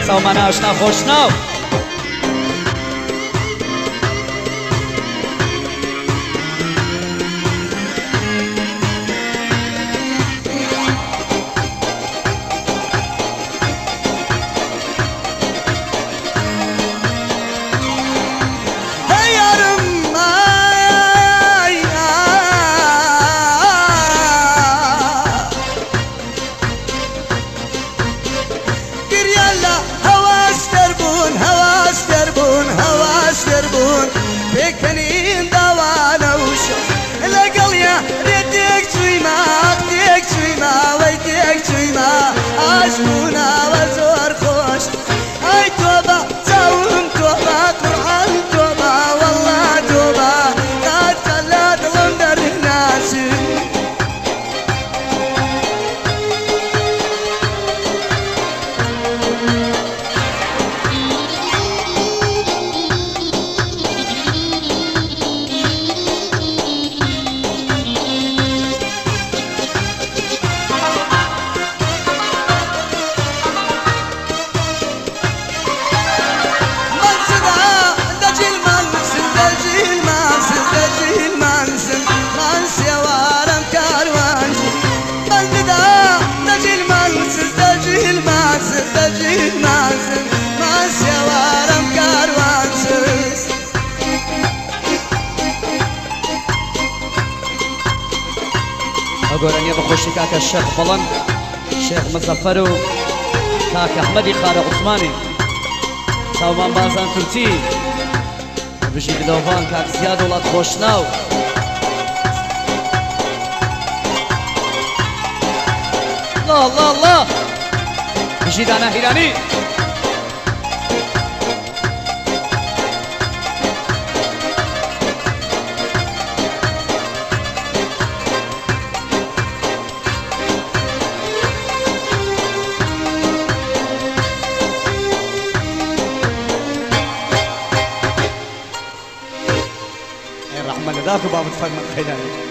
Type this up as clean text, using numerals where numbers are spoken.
ساومان ئاشنا خۆشناو بكنين دوانا وشو لقليا رديك تويما ديك تويما ويديك تويما عجبونا وزور خوش اي توبة تاوم توبة قرآن توبة والله توبة لا تلا ظلم در الناس ئەگۆرەنیە بەخۆشی کاکە شێخ بەڵەن شێخ مزەفەر و کاکە ئەحمەدی خارە عوسمانی چاومان بازان تورکی بژی بدەوەان کاک زیاد وڵات خۆشناو الله بژی دانا هیرانی الرحمن ذاك باب تفهم خيراني